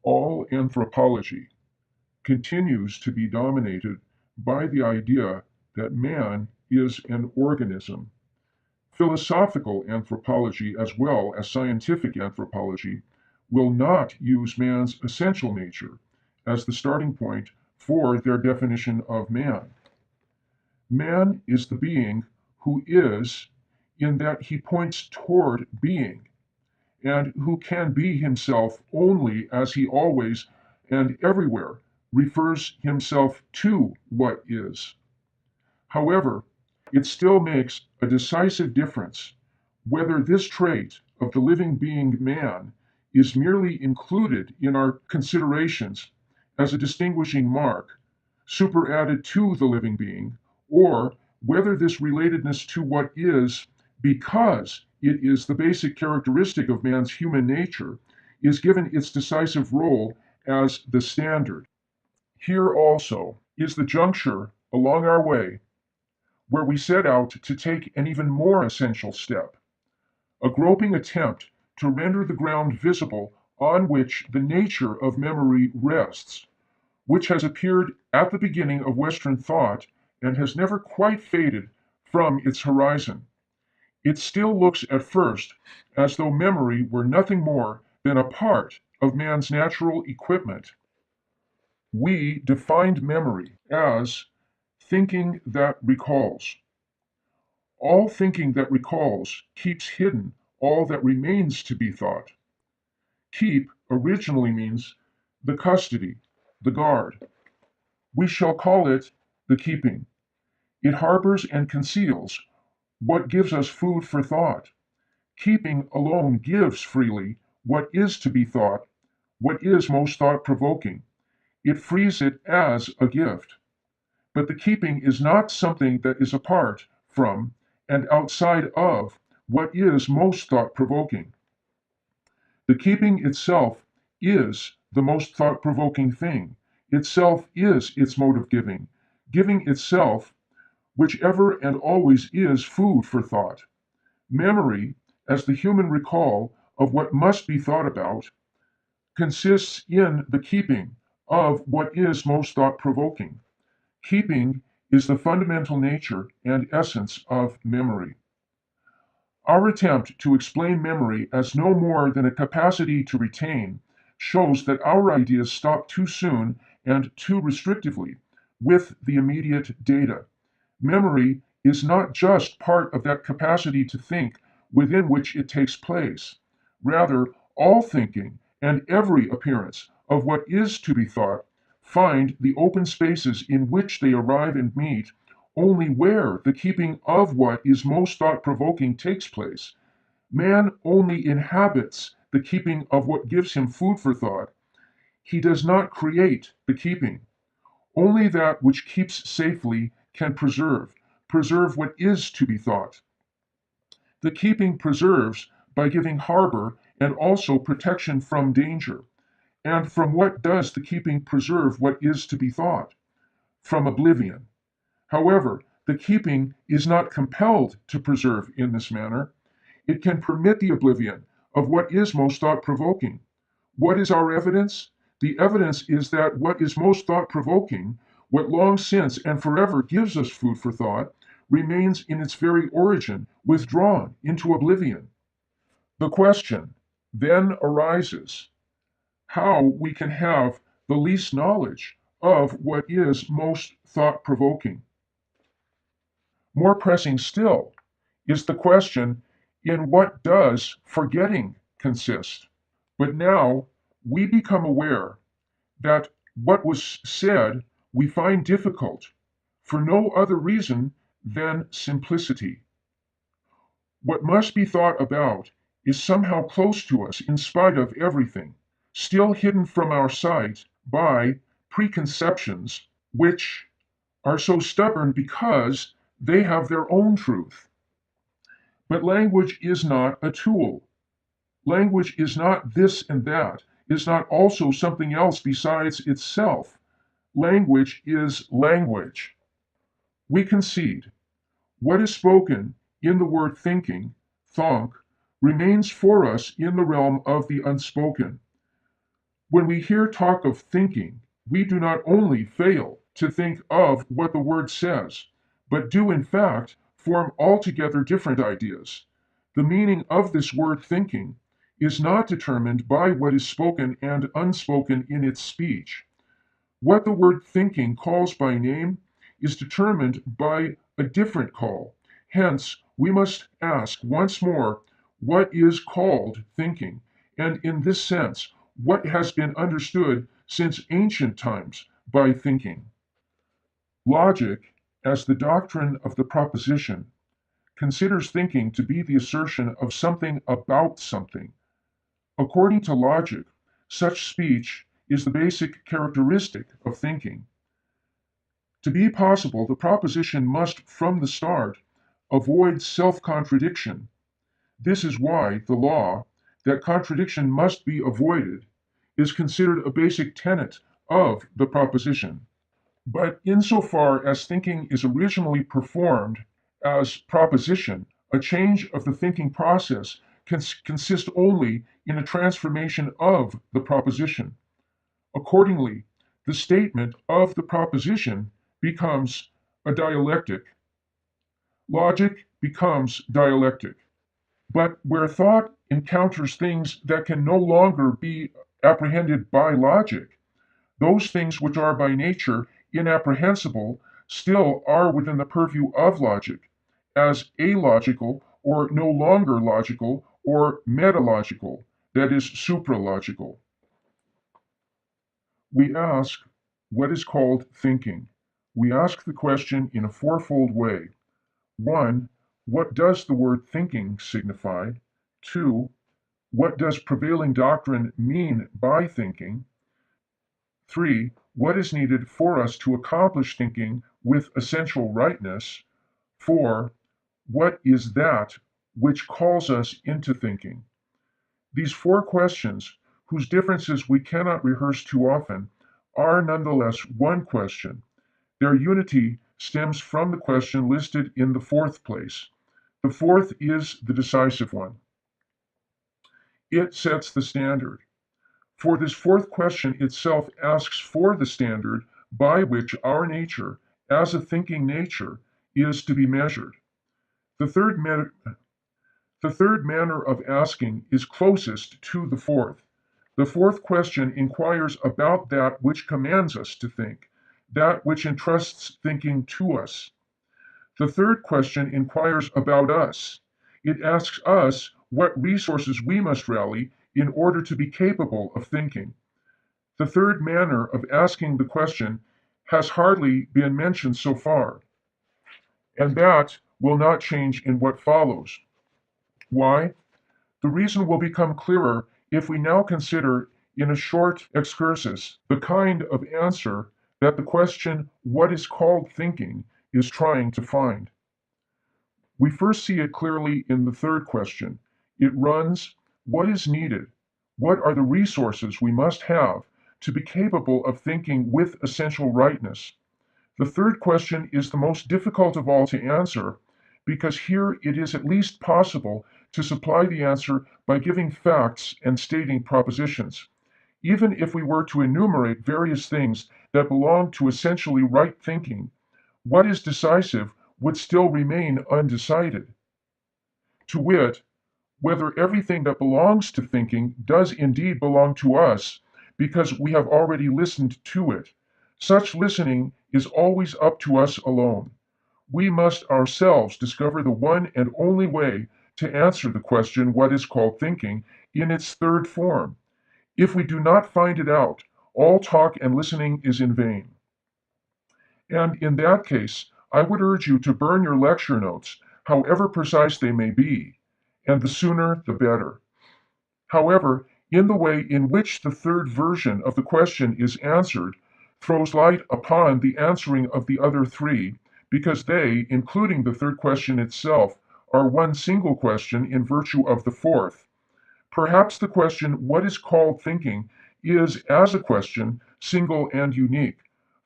all anthropology continues to be dominated by the idea that man is an organism. Philosophical anthropology, as well as scientific anthropology, will not use man's essential nature as the starting point for their definition of man. Man is the being who is, in that he points toward being, and who can be himself only as he always and everywhere refers himself to what is. However, it still makes a decisive difference whether this trait of the living being man is merely included in our considerations as a distinguishing mark, superadded to the living being, or whether this relatedness to what is, because it is the basic characteristic of man's human nature, is given its decisive role as the standard. Here also is the juncture along our way where we set out to take an even more essential step, a groping attempt to render the ground visible on which the nature of memory rests, which has appeared at the beginning of Western thought and has never quite faded from its horizon. It still looks at first as though memory were nothing more than a part of man's natural equipment. We defined memory as thinking that recalls. All thinking that recalls keeps hidden all that remains to be thought. Keep originally means the custody, the guard. We shall call it the keeping. It harbors and conceals what gives us food for thought. Keeping alone gives freely what is to be thought, what is most thought-provoking. It frees it as a gift. But the keeping is not something that is apart from and outside of what is most thought-provoking. The keeping itself is the most thought-provoking thing. Itself is its mode of giving. Giving itself, whichever and always is food for thought. Memory, as the human recall of what must be thought about, consists in the keeping of what is most thought-provoking. Keeping is the fundamental nature and essence of memory. Our attempt to explain memory as no more than a capacity to retain shows that our ideas stop too soon and too restrictively with the immediate data. Memory is not just part of that capacity to think within which it takes place. Rather, all thinking and every appearance of what is to be thought find the open spaces in which they arrive and meet only where the keeping of what is most thought-provoking takes place. Man only inhabits the keeping of what gives him food for thought. He does not create the keeping. Only that which keeps safely can preserve what is to be thought. The keeping preserves by giving harbor and also protection from danger. And from what does the keeping preserve what is to be thought? From oblivion. However, the keeping is not compelled to preserve in this manner. It can permit the oblivion of what is most thought-provoking. What is our evidence? The evidence is that what is most thought-provoking, what long since and forever gives us food for thought, remains in its very origin, withdrawn into oblivion. The question then arises how we can have the least knowledge of what is most thought-provoking. More pressing still is the question, in what does forgetting consist? But now we become aware that what was said we find difficult for no other reason than simplicity. What must be thought about is somehow close to us in spite of everything, still hidden from our sight by preconceptions which are so stubborn because they have their own truth. But language is not a tool. Language is not this and that, is not also something else besides itself. Language is language. We concede. What is spoken in the word thinking, thonk, remains for us in the realm of the unspoken. When we hear talk of thinking, we do not only fail to think of what the word says, but do in fact form altogether different ideas. The meaning of this word thinking is not determined by what is spoken and unspoken in its speech. What the word thinking calls by name is determined by a different call. Hence, we must ask once more what is called thinking, and in this sense, what has been understood since ancient times by thinking. Logic, as the doctrine of the proposition, considers thinking to be the assertion of something about something. According to logic, such speech is the basic characteristic of thinking. To be possible, the proposition must, from the start, avoid self-contradiction. This is why the law, that contradiction must be avoided, is considered a basic tenet of the proposition. But insofar as thinking is originally performed as proposition, a change of the thinking process can consist only in a transformation of the proposition. Accordingly, the statement of the proposition becomes a dialectic. Logic becomes dialectic. But where thought encounters things that can no longer be apprehended by logic, those things which are by nature inapprehensible still are within the purview of logic, as alogical or no longer logical or metalogical, that is, supralogical. We ask what is called thinking. We ask the question in a fourfold way. 1. What does the word thinking signify? 2. What does prevailing doctrine mean by thinking? 3. What is needed for us to accomplish thinking with essential rightness? 4. What is that which calls us into thinking? These four questions, whose differences we cannot rehearse too often, are nonetheless one question. Their unity stems from the question listed in the fourth place. The fourth is the decisive one. It sets the standard. For this fourth question itself asks for the standard by which our nature, as a thinking nature, is to be measured. The third manner of asking is closest to the fourth. The fourth question inquires about that which commands us to think, that which entrusts thinking to us. The third question inquires about us. It asks us what resources we must rally in order to be capable of thinking. The third manner of asking the question has hardly been mentioned so far, and that will not change in what follows. Why? The reason will become clearer if we now consider in a short excursus the kind of answer that the question, what is called thinking, is trying to find. We first see it clearly in the third question. It runs, what is needed? What are the resources we must have to be capable of thinking with essential rightness? The third question is the most difficult of all to answer, because here it is at least possible to supply the answer by giving facts and stating propositions. Even if we were to enumerate various things that belong to essentially right thinking, what is decisive would still remain undecided. To wit, whether everything that belongs to thinking does indeed belong to us, because we have already listened to it. Such listening is always up to us alone. We must ourselves discover the one and only way to answer the question, what is called thinking, in its third form. If we do not find it out, all talk and listening is in vain. And in that case, I would urge you to burn your lecture notes, however precise they may be, and the sooner the better. However, in the way in which the third version of the question is answered throws light upon the answering of the other three, because they, including the third question itself, are one single question in virtue of the fourth. Perhaps the question, what is called thinking, is, as a question, single and unique.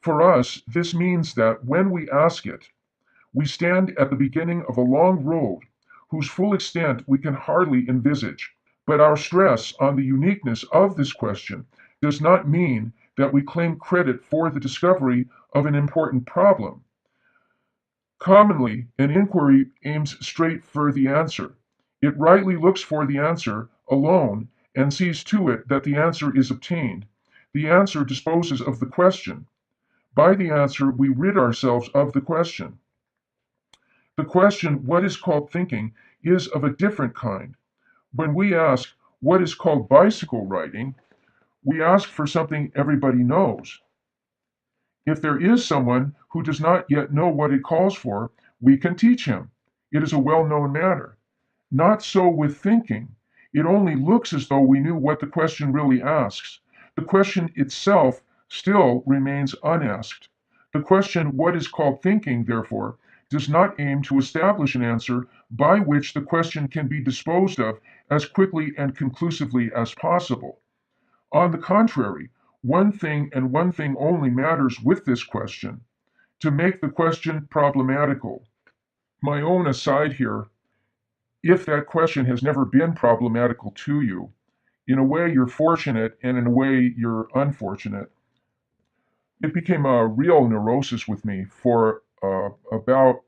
For us, this means that when we ask it, we stand at the beginning of a long road whose full extent we can hardly envisage. But our stress on the uniqueness of this question does not mean that we claim credit for the discovery of an important problem. Commonly, an inquiry aims straight for the answer. It rightly looks for the answer alone and sees to it that the answer is obtained. The answer disposes of the question. By the answer, we rid ourselves of the question. The question, what is called thinking, is of a different kind. When we ask, what is called bicycle riding, we ask for something everybody knows. If there is someone who does not yet know what it calls for, we can teach him. It is a well-known matter. Not so with thinking. It only looks as though we knew what the question really asks. The question itself still remains unasked. The question, what is called thinking, therefore, does not aim to establish an answer by which the question can be disposed of as quickly and conclusively as possible. On the contrary, one thing and one thing only matters with this question: to make the question problematical. My own aside here: if that question has never been problematical to you, in a way you're fortunate and in a way you're unfortunate. It became a real neurosis with me for about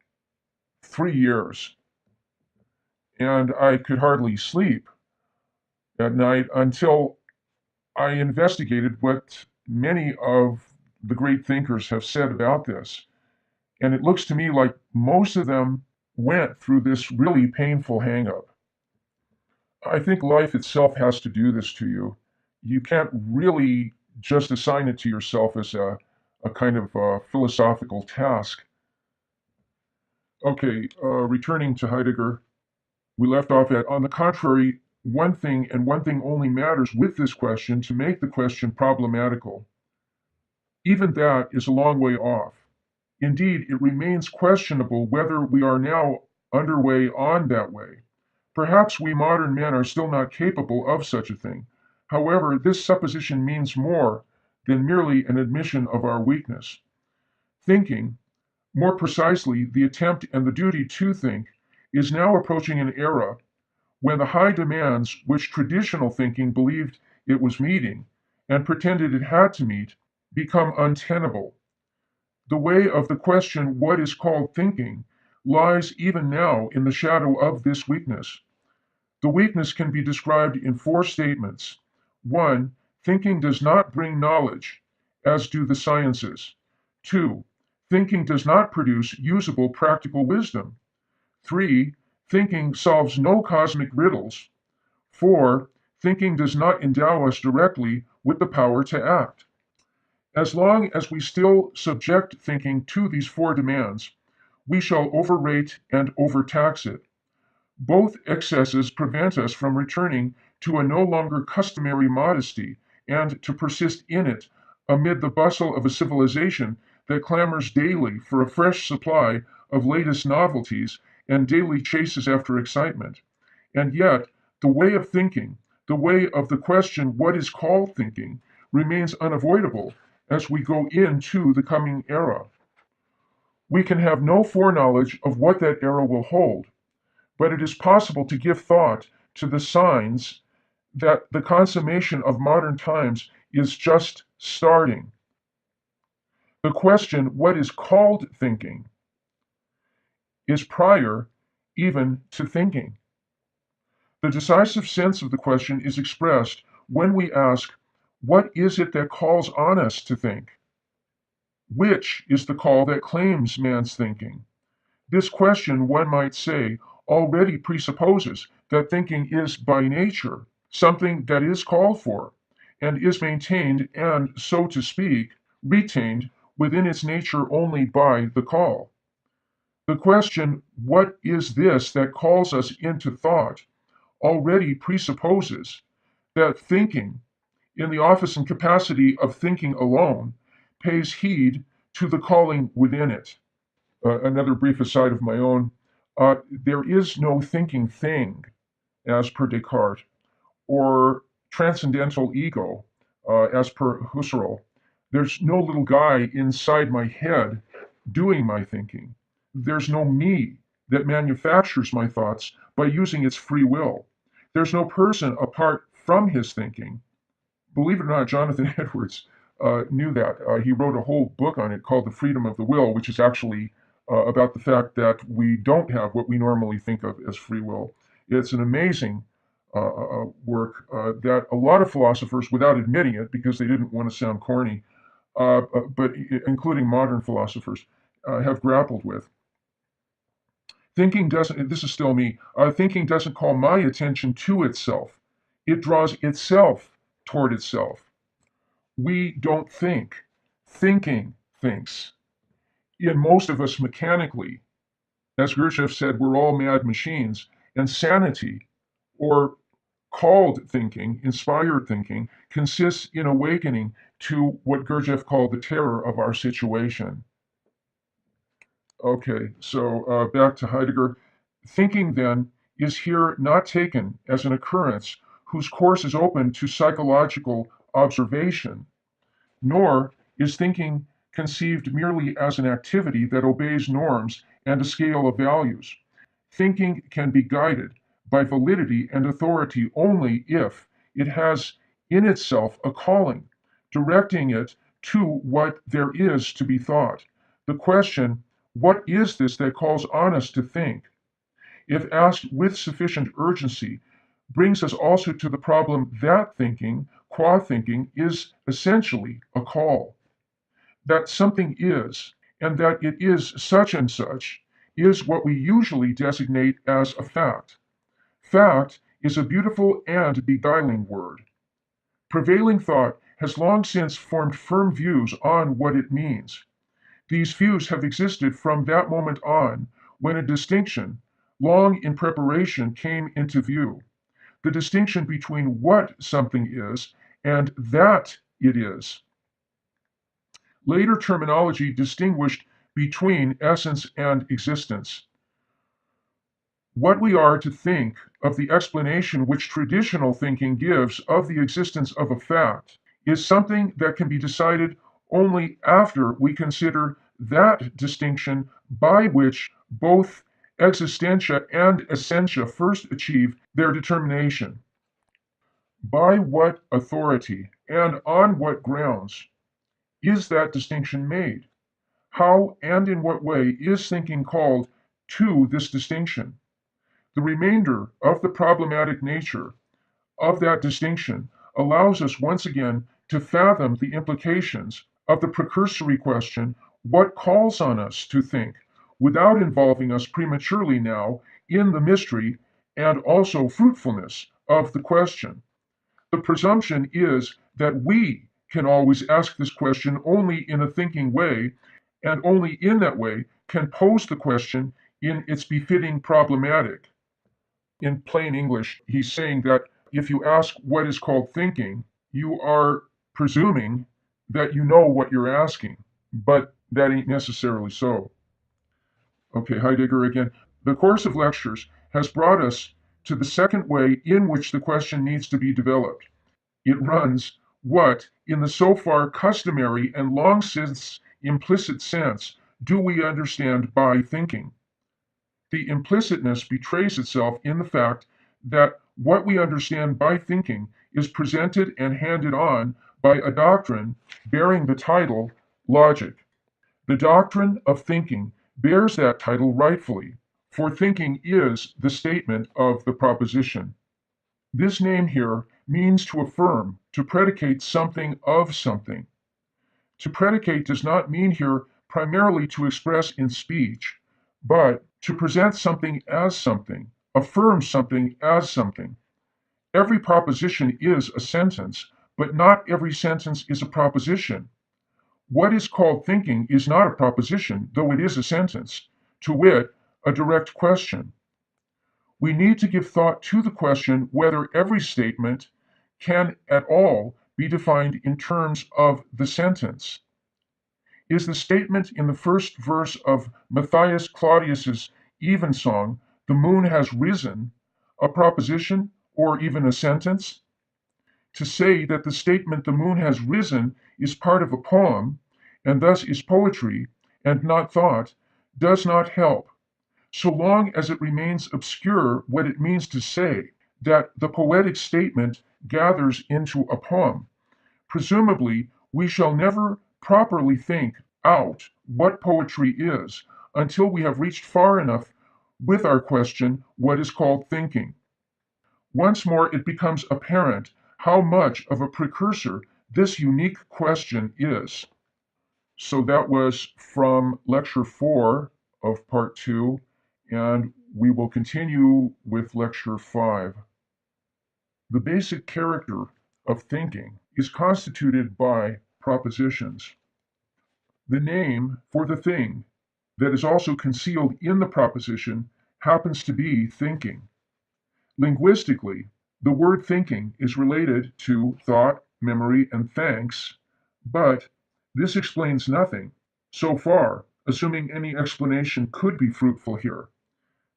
3 years, and I could hardly sleep at night until I investigated what many of the great thinkers have said about this. And it looks to me like most of them went through this really painful hang-up. I think life itself has to do this to you. You can't really just assign it to yourself as a kind of philosophical task. Okay, returning to Heidegger, we left off at, on the contrary, one thing and one thing only matters with this question to make the question problematical. Even that is a long way off. Indeed, it remains questionable whether we are now underway on that way. Perhaps we modern men are still not capable of such a thing. However, this supposition means more than merely an admission of our weakness. Thinking, more precisely, the attempt and the duty to think, is now approaching an era when the high demands which traditional thinking believed it was meeting and pretended it had to meet become untenable. The way of the question, what is called thinking, lies even now in the shadow of this weakness. The weakness can be described in 4 statements. 1. Thinking does not bring knowledge, as do the sciences. 2. Thinking does not produce usable practical wisdom. 3. Thinking solves no cosmic riddles. 4. Thinking does not endow us directly with the power to act. As long as we still subject thinking to these 4 demands, we shall overrate and overtax it. Both excesses prevent us from returning to a no longer customary modesty and to persist in it amid the bustle of a civilization that clamors daily for a fresh supply of latest novelties and daily chases after excitement. And yet, the way of thinking, the way of the question, what is called thinking, remains unavoidable as we go into the coming era. We can have no foreknowledge of what that era will hold, but it is possible to give thought to the signs that the consummation of modern times is just starting. The question, what is called thinking, is prior even to thinking. The decisive sense of the question is expressed when we ask, what is it that calls on us to think? Which is the call that claims man's thinking? This question, one might say, already presupposes that thinking is by nature something that is called for, and is maintained and, so to speak, retained within its nature only by the call. The question, what is this that calls us into thought, already presupposes that thinking, in the office and capacity of thinking alone, pays heed to the calling within it. Another brief aside of my own, there is no thinking thing, as per Descartes, or transcendental ego, as per Husserl. There's no little guy inside my head doing my thinking. There's no me that manufactures my thoughts by using its free will. There's no person apart from his thinking, Believe it or not, Jonathan Edwards knew that. He wrote a whole book on it called The Freedom of the Will, which is actually about the fact that we don't have what we normally think of as free will. It's an amazing work that a lot of philosophers, without admitting it because they didn't want to sound corny, but including modern philosophers, have grappled with. Thinking doesn't, this is still me, thinking doesn't call my attention to itself. It draws itself toward itself. We don't think. Thinking thinks. In most of us mechanically, as Gurdjieff said, we're all mad machines. And sanity, or called thinking, inspired thinking, consists in awakening to what Gurdjieff called the terror of our situation. Okay, so back to Heidegger. Thinking, then, is here not taken as an occurrence whose course is open to psychological observation, nor is thinking conceived merely as an activity that obeys norms and a scale of values. Thinking can be guided by validity and authority only if it has in itself a calling, directing it to what there is to be thought. The question, what is this that calls on us to think, if asked with sufficient urgency, brings us also to the problem that thinking, qua thinking, is essentially a call. That something is, and that it is such and such, is what we usually designate as a fact. Fact is a beautiful and beguiling word. Prevailing thought has long since formed firm views on what it means. These views have existed from that moment on when a distinction, long in preparation, came into view. The distinction between what something is and that it is. Later terminology distinguished between essence and existence. What we are to think of the explanation which traditional thinking gives of the existence of a fact is something that can be decided only after we consider that distinction by which both existentia and essentia first achieve their determination. By what authority and on what grounds is that distinction made? How and in what way is thinking called to this distinction? The remainder of the problematic nature of that distinction allows us once again to fathom the implications of the precursory question, what calls on us to think, without involving us prematurely now in the mystery and also fruitfulness of the question. The presumption is that we can always ask this question only in a thinking way, and only in that way can pose the question in its befitting problematic. In plain English, he's saying that if you ask what is called thinking, you are presuming that you know what you're asking, but that ain't necessarily so. Okay, Heidegger again. The course of lectures has brought us to the second way in which the question needs to be developed. It runs, what, in the so far customary and long since implicit sense, do we understand by thinking? The implicitness betrays itself in the fact that what we understand by thinking is presented and handed on by a doctrine bearing the title logic. The doctrine of thinking bears that title rightfully, for thinking is the statement of the proposition. This name here means to affirm, to predicate something of something. To predicate does not mean here primarily to express in speech, but to present something as something, affirm something as something. Every proposition is a sentence, but not every sentence is a proposition. What is called thinking is not a proposition, though it is a sentence, to wit, a direct question. We need to give thought to the question whether every statement can at all be defined in terms of the sentence. Is the statement in the first verse of Matthias Claudius's Evensong, "The moon has risen," a proposition or even a sentence? To say that the statement "the moon has risen" is part of a poem, and thus is poetry and not thought, does not help, so long as it remains obscure what it means to say that the poetic statement gathers into a poem. Presumably, we shall never properly think out what poetry is until we have reached far enough with our question, what is called thinking. Once more, it becomes apparent how much of a precursor this unique question is. So that was from lecture 4 of part 2, and we will continue with lecture 5. The basic character of thinking is constituted by propositions. The name for the thing that is also concealed in the proposition happens to be thinking. Linguistically, the word thinking is related to thought, memory, and thanks, but this explains nothing so far, assuming any explanation could be fruitful here.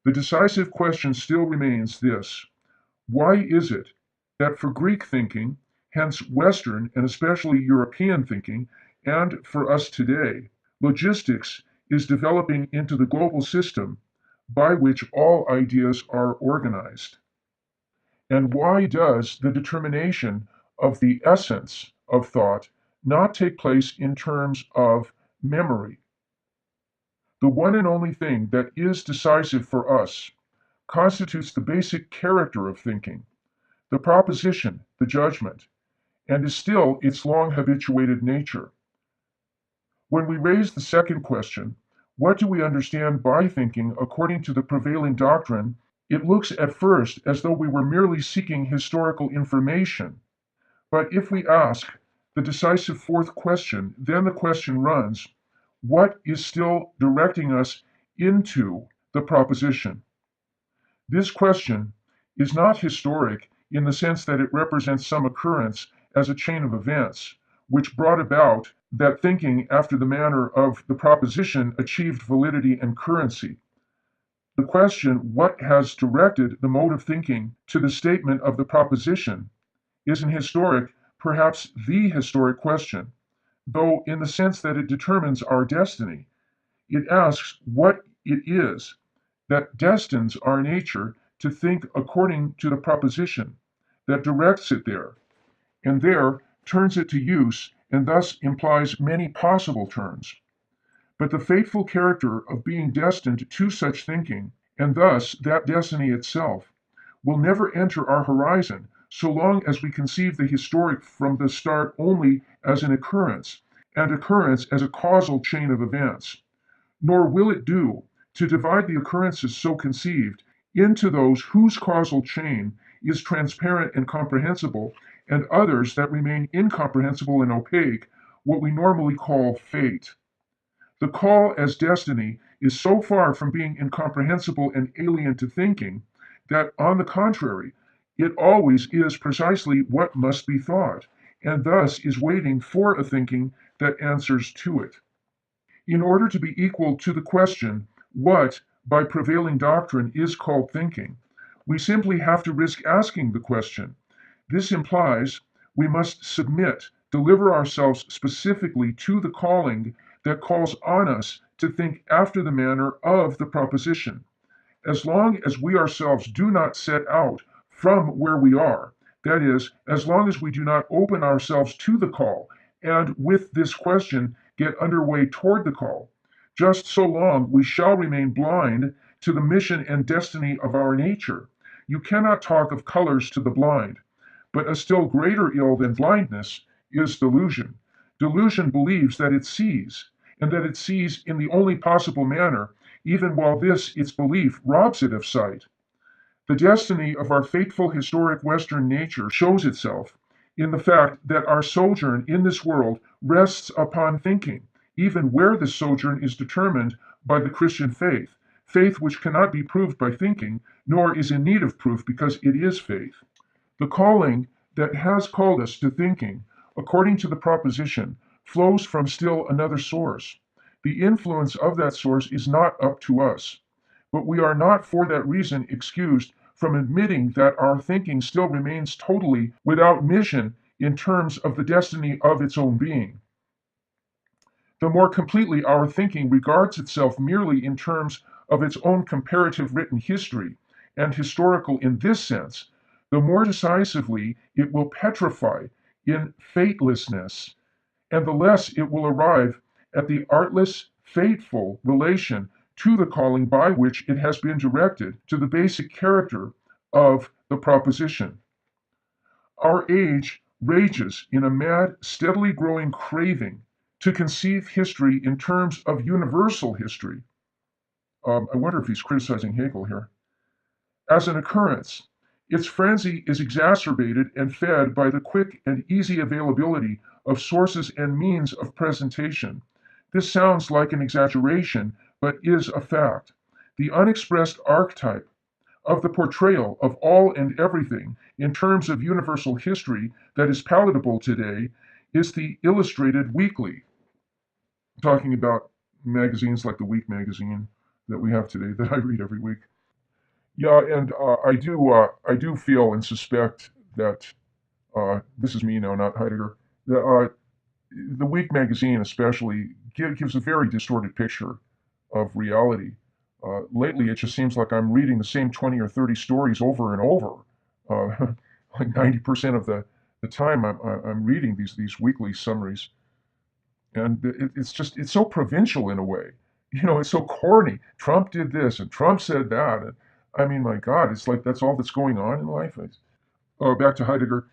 The decisive question still remains this: why is it that for Greek thinking, hence Western and especially European thinking, and for us today, logistics is developing into the global system by which all ideas are organized? And why does the determination of the essence of thought not take place in terms of memory? The one and only thing that is decisive for us constitutes the basic character of thinking, the proposition, the judgment, and is still its long habituated nature. When we raise the second question, what do we understand by thinking according to the prevailing doctrine? It looks at first as though we were merely seeking historical information. But if we ask the decisive fourth question, then the question runs, what is still directing us into the proposition? This question is not historic in the sense that it represents some occurrence as a chain of events, which brought about that thinking after the manner of the proposition achieved validity and currency. The question, what has directed the mode of thinking to the statement of the proposition, is an historic, perhaps the historic question, though in the sense that it determines our destiny. It asks what it is that destines our nature to think according to the proposition, that directs it there, and there turns it to use, and thus implies many possible terms. But the fateful character of being destined to such thinking, and thus that destiny itself, will never enter our horizon so long as we conceive the historic from the start only as an occurrence, and occurrence as a causal chain of events. Nor will it do to divide the occurrences so conceived into those whose causal chain is transparent and comprehensible, and others that remain incomprehensible and opaque, what we normally call fate. The call as destiny is so far from being incomprehensible and alien to thinking that, on the contrary, it always is precisely what must be thought, and thus is waiting for a thinking that answers to it. In order to be equal to the question, what, by prevailing doctrine, is called thinking, we simply have to risk asking the question. This implies we must submit, deliver ourselves specifically to the calling that calls on us to think after the manner of the proposition. As long as we ourselves do not set out from where we are, that is, as long as we do not open ourselves to the call, and with this question get underway toward the call, just so long we shall remain blind to the mission and destiny of our nature. You cannot talk of colors to the blind, but a still greater ill than blindness is delusion. Delusion believes that it sees, and that it sees in the only possible manner, even while this, its belief, robs it of sight. The destiny of our fateful historic Western nature shows itself in the fact that our sojourn in this world rests upon thinking, even where this sojourn is determined by the Christian faith, faith which cannot be proved by thinking, nor is in need of proof because it is faith. The calling that has called us to thinking, according to the proposition, flows from still another source. The influence of that source is not up to us, but we are not for that reason excused from admitting that our thinking still remains totally without mission in terms of the destiny of its own being. The more completely our thinking regards itself merely in terms of its own comparative written history, and historical in this sense, the more decisively it will petrify in fatelessness, and the less it will arrive at the artless, fateful relation to the calling by which it has been directed to the basic character of the proposition. Our age rages in a mad, steadily growing craving to conceive history in terms of universal history. I wonder if he's criticizing Hegel here. As an occurrence, its frenzy is exacerbated and fed by the quick and easy availability of sources and means of presentation. This sounds like an exaggeration, but is a fact. The unexpressed archetype of the portrayal of all and everything in terms of universal history that is palatable today is the illustrated weekly. Talking about magazines like the Week magazine that we have today that I read every week. Yeah, and I do feel and suspect that this is me now, not Heidegger. The Week magazine, especially, gives a very distorted picture of reality. Lately, it just seems like I'm reading the same 20 or 30 stories over and over. Like 90% of the time, I'm reading these weekly summaries, and it's so provincial in a way. You know, it's so corny. Trump did this, and Trump said that. And I mean, my God, it's like that's all that's going on in life. Back to Heidegger.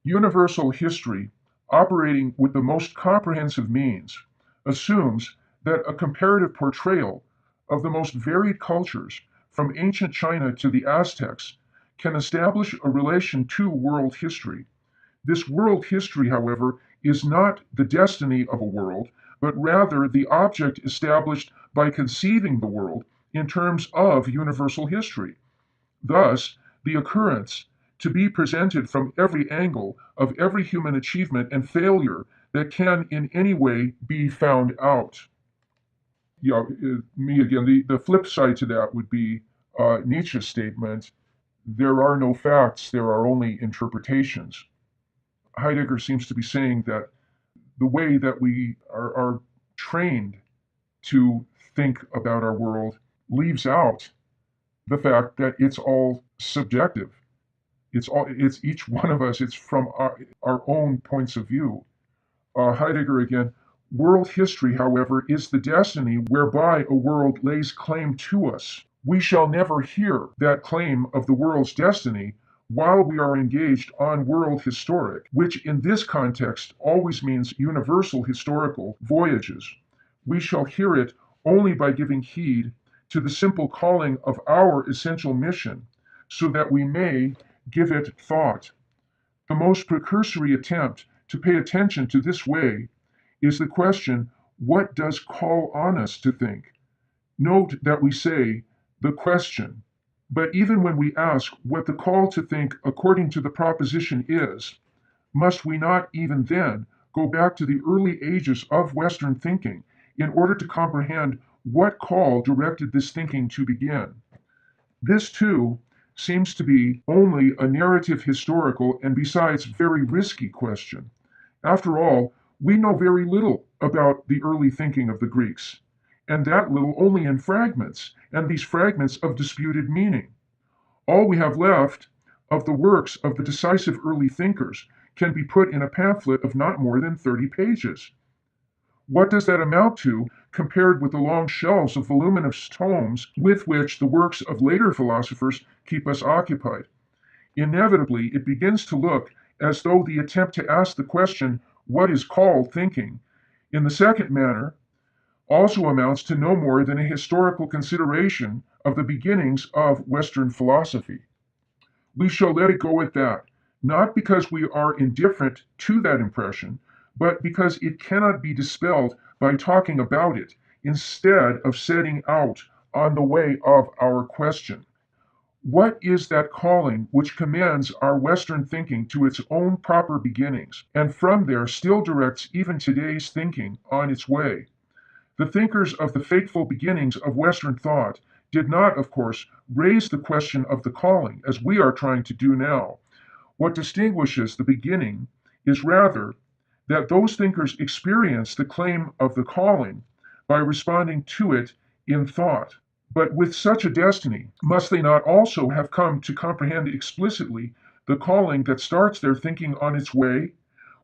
Universal history, operating with the most comprehensive means, assumes that a comparative portrayal of the most varied cultures, from ancient China to the Aztecs, can establish a relation to world history. This world history, however, is not the destiny of a world, but rather the object established by conceiving the world in terms of universal history. Thus, the occurrence to be presented from every angle of every human achievement and failure that can in any way be found out. Yeah, me again. The flip side to that would be Nietzsche's statement: there are no facts, there are only interpretations. Heidegger seems to be saying that the way that we are trained to think about our world leaves out the fact that it's all subjective. It's each one of us, it's from our own points of view. Heidegger again, world history, however, is the destiny whereby a world lays claim to us. We shall never hear that claim of the world's destiny while we are engaged on world historic, which in this context always means universal historical voyages. We shall hear it only by giving heed to the simple calling of our essential mission, so that we may give it thought. The most precursory attempt to pay attention to this way is the question, what does call on us to think? Note that we say the question, but even when we ask what the call to think according to the proposition is, must we not even then go back to the early ages of Western thinking in order to comprehend what call directed this thinking to begin? This, too, seems to be only a narrative historical and besides very risky question. After all, we know very little about the early thinking of the Greeks, and that little only in fragments, and these fragments of disputed meaning. All we have left of the works of the decisive early thinkers can be put in a pamphlet of not more than 30 pages. What does that amount to compared with the long shelves of voluminous tomes with which the works of later philosophers keep us occupied? Inevitably, it begins to look as though the attempt to ask the question, what is called thinking, in the second manner, also amounts to no more than a historical consideration of the beginnings of Western philosophy. We shall let it go at that, not because we are indifferent to that impression, but because it cannot be dispelled by talking about it, instead of setting out on the way of our question. What is that calling which commands our Western thinking to its own proper beginnings, and from there still directs even today's thinking on its way? The thinkers of the fateful beginnings of Western thought did not, of course, raise the question of the calling, as we are trying to do now. What distinguishes the beginning is rather that those thinkers experience the claim of the calling by responding to it in thought. But with such a destiny, must they not also have come to comprehend explicitly the calling that starts their thinking on its way?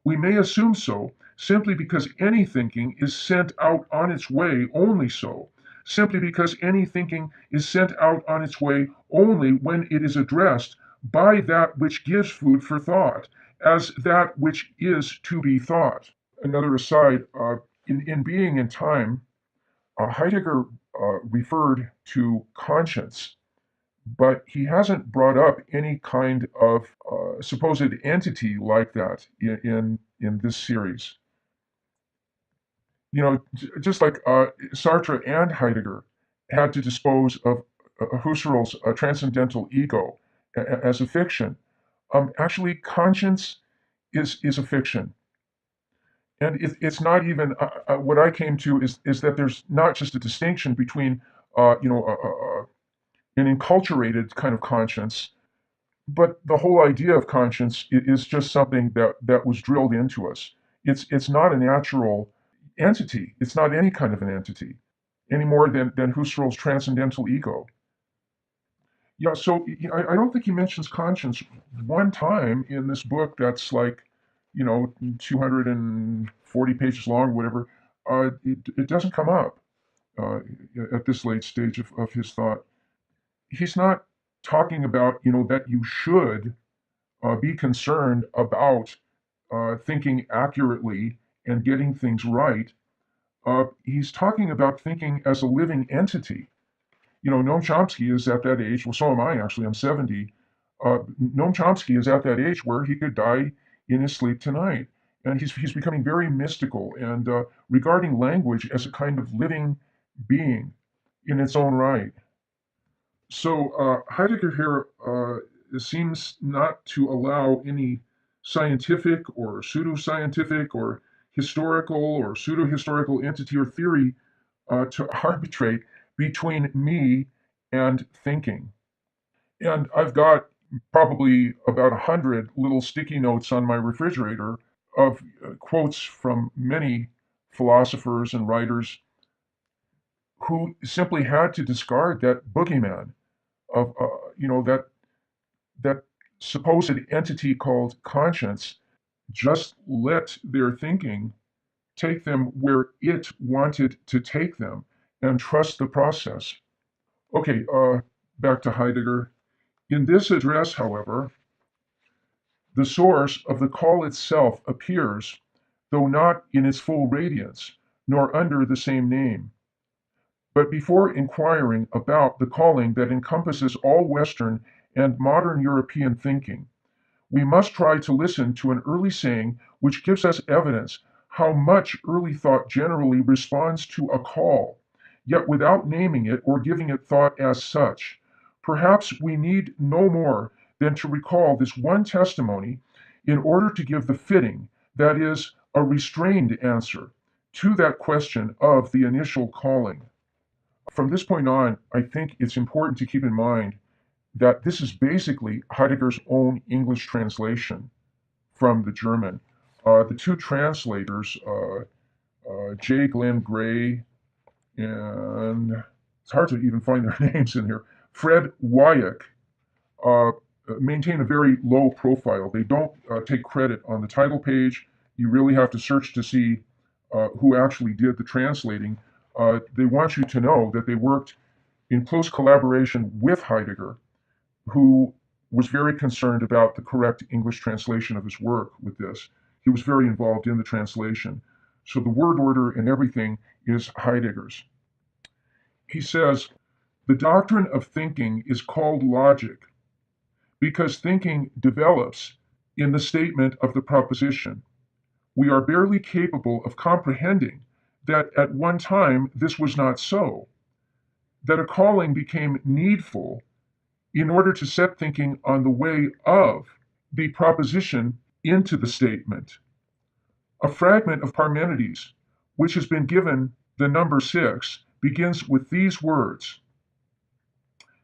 We may assume so simply because any thinking is sent out on its way only so, simply because any thinking is sent out on its way only when it is addressed by that which gives food for thought, as that which is to be thought. Another aside, in Being and Time, Heidegger referred to conscience, but he hasn't brought up any kind of supposed entity like that in this series. You know, just like Sartre and Heidegger had to dispose of Husserl's transcendental ego as a fiction. Actually, conscience is a fiction, and it's not even what I came to is that there's not just a distinction between you know an enculturated kind of conscience, but the whole idea of conscience is just something that was drilled into us. It's not a natural entity. It's not any kind of an entity any more than Husserl's transcendental ego. Yeah, so I don't think he mentions conscience one time in this book that's like, 240 pages long, whatever. It doesn't come up uh, at this late stage of his thought. He's not talking about, that you should be concerned about thinking accurately and getting things right. He's talking about thinking as a living entity. Noam Chomsky is at that age. Well, so am I actually. I'm 70. Noam Chomsky is at that age where he could die in his sleep tonight. And he's becoming very mystical and regarding language as a kind of living being in its own right. So Heidegger here seems not to allow any scientific or pseudoscientific or historical or pseudo-historical entity or theory to arbitrate between me and thinking. And I've got probably about 100 little sticky notes on my refrigerator of quotes from many philosophers and writers who simply had to discard that boogeyman of that supposed entity called conscience, just let their thinking take them where it wanted to take them and trust the process. Okay, back to Heidegger. In this address, however, the source of the call itself appears, though not in its full radiance, nor under the same name. But before inquiring about the calling that encompasses all Western and modern European thinking, we must try to listen to an early saying which gives us evidence how much early thought generally responds to a call, yet without naming it or giving it thought as such. Perhaps we need no more than to recall this one testimony in order to give the fitting, that is, a restrained answer to that question of the initial calling. From this point on, I think it's important to keep in mind that this is basically Heidegger's own English translation from the German. The two translators, J. Glenn Gray, and it's hard to even find their names in here, Fred Wyek, uh, maintain a very low profile. They don't take credit on the title page. You really have to search to see who actually did the translating. They want you to know that they worked in close collaboration with Heidegger, who was very concerned about the correct English translation of his work with this. He was very involved in the translation. So the word order and everything is Heidegger's. He says, the doctrine of thinking is called logic because thinking develops in the statement of the proposition. We are barely capable of comprehending that at one time this was not so, that a calling became needful in order to set thinking on the way of the proposition into the statement. A fragment of Parmenides, which has been given the number 6, begins with these words.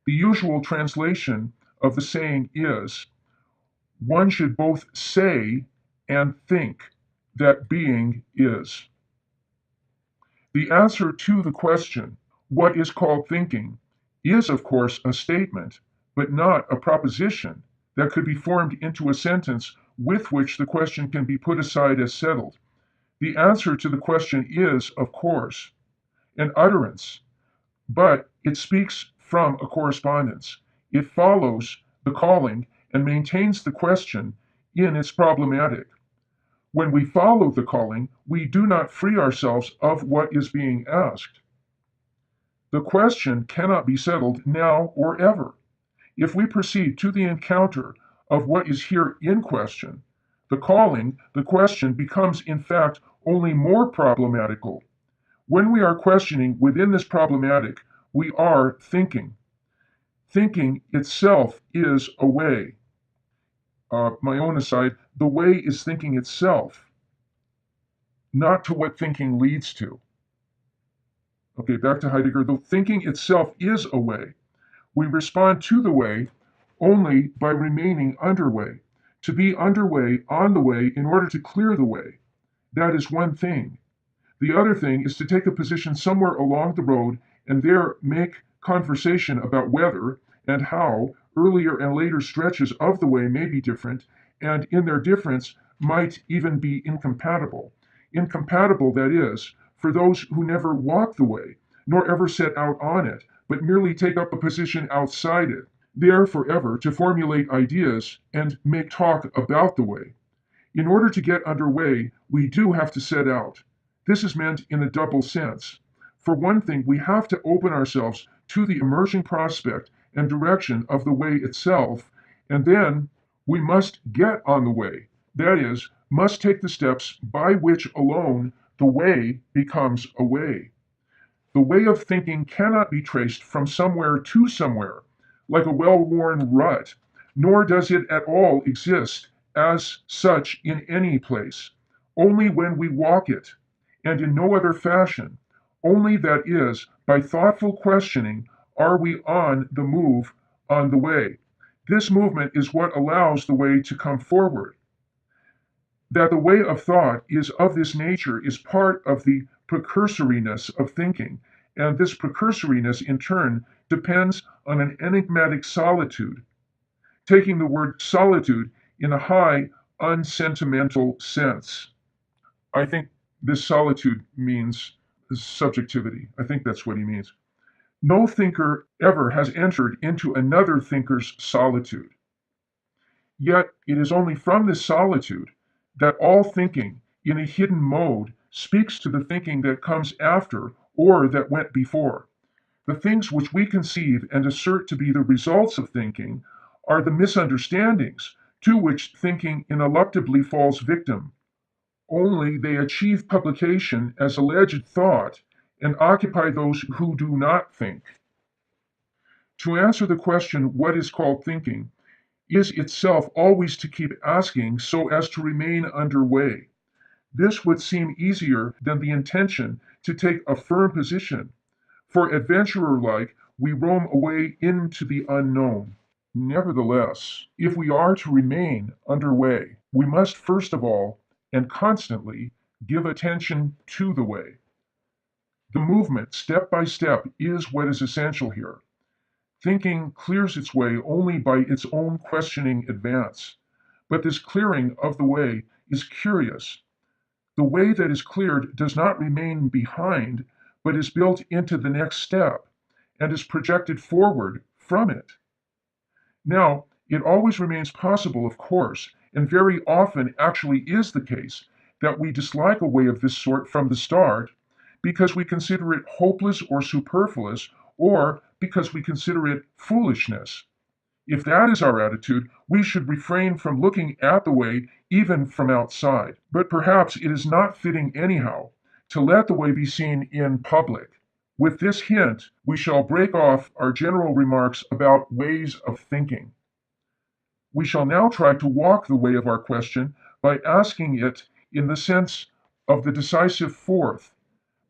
The usual translation of the saying is, one should both say and think that being is. The answer to the question, what is called thinking, is of course a statement, but not a proposition that could be formed into a sentence with which the question can be put aside as settled. The answer to the question is, of course, an utterance, but it speaks from a correspondence. It follows the calling and maintains the question in its problematic. When we follow the calling, we do not free ourselves of what is being asked. The question cannot be settled now or ever. If we proceed to the encounter of what is here in question, the calling, the question becomes in fact only more problematical. When we are questioning within this problematic, we are thinking. Thinking itself is a way. My own aside, the way is thinking itself, not to what thinking leads to. Okay, back to Heidegger. The thinking itself is a way. We respond to the way only by remaining underway. To be underway on the way in order to clear the way, that is one thing. The other thing is to take a position somewhere along the road and there make conversation about whether and how earlier and later stretches of the way may be different, and in their difference might even be incompatible. Incompatible, that is, for those who never walk the way, nor ever set out on it, but merely take up a position outside it, there forever to formulate ideas and make talk about the way. In order to get underway, we do have to set out. This is meant in a double sense. For one thing, we have to open ourselves to the emerging prospect and direction of the way itself, and then we must get on the way. That is, must take the steps by which alone the way becomes a way. The way of thinking cannot be traced from somewhere to somewhere, like a well-worn rut, nor does it at all exist as such in any place. Only when we walk it, and in no other fashion, only that is, by thoughtful questioning, are we on the move, on the way. This movement is what allows the way to come forward. That the way of thought is of this nature is part of the precursoriness of thinking, and this precursoriness in turn depends on an enigmatic solitude, taking the word solitude in a high, unsentimental sense. I think this solitude means subjectivity. I think that's what he means. No thinker ever has entered into another thinker's solitude. Yet it is only from this solitude that all thinking in a hidden mode speaks to the thinking that comes after or that went before. The things which we conceive and assert to be the results of thinking are the misunderstandings to which thinking ineluctably falls victim. Only they achieve publication as alleged thought and occupy those who do not think. To answer the question, what is called thinking, is itself always to keep asking so as to remain underway. This would seem easier than the intention to take a firm position, for adventurer-like we roam away into the unknown. Nevertheless, if we are to remain underway, we must first of all and constantly give attention to the way. The movement, step by step, is what is essential here. Thinking clears its way only by its own questioning advance. But this clearing of the way is curious. The way that is cleared does not remain behind, but is built into the next step and is projected forward from it. Now, it always remains possible, of course, and very often actually is the case, that we dislike a way of this sort from the start because we consider it hopeless or superfluous, or because we consider it foolishness. If that is our attitude, we should refrain from looking at the way even from outside. But perhaps it is not fitting anyhow to let the way be seen in public. With this hint, we shall break off our general remarks about ways of thinking. We shall now try to walk the way of our question by asking it in the sense of the decisive fourth,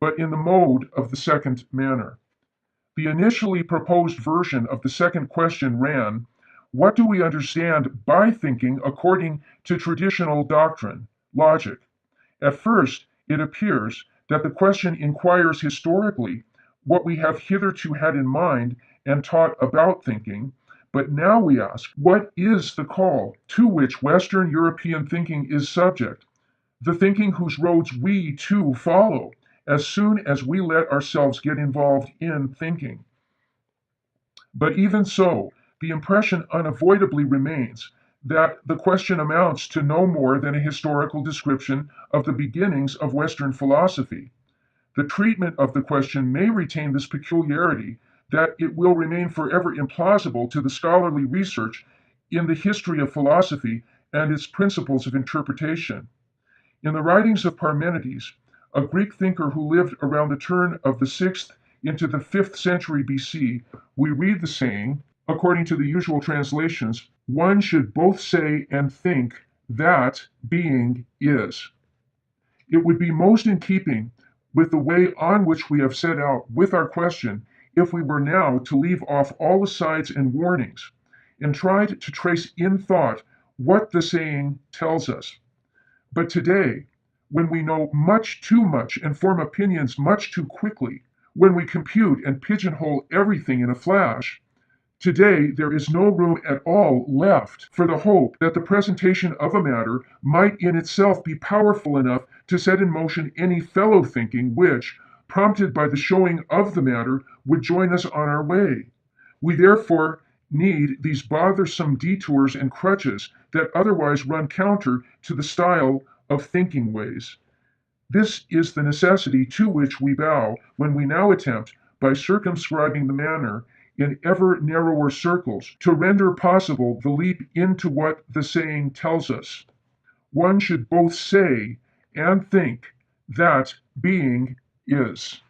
but in the mode of the second manner. The initially proposed version of the second question ran, "What do we understand by thinking according to traditional doctrine, logic?" At first, it appears that the question inquires historically what we have hitherto had in mind and taught about thinking, But now we ask, what is the call to which Western European thinking is subject? The thinking whose roads we too follow as soon as we let ourselves get involved in thinking. But even so, the impression unavoidably remains that the question amounts to no more than a historical description of the beginnings of Western philosophy. The treatment of the question may retain this peculiarity that it will remain forever implausible to the scholarly research in the history of philosophy and its principles of interpretation. In the writings of Parmenides, a Greek thinker who lived around the turn of the 6th into the 5th century BC, we read the saying, according to the usual translations, one should both say and think that being is. It would be most in keeping with the way on which we have set out with our question if we were now to leave off all asides and warnings and tried to trace in thought what the saying tells us. But today, when we know much too much and form opinions much too quickly, when we compute and pigeonhole everything in a flash, today there is no room at all left for the hope that the presentation of a matter might in itself be powerful enough to set in motion any fellow thinking which, prompted by the showing of the matter, would join us on our way. We therefore need these bothersome detours and crutches that otherwise run counter to the style of thinking ways. This is the necessity to which we bow when we now attempt, by circumscribing the manner in ever narrower circles, to render possible the leap into what the saying tells us. One should both say and think that being is.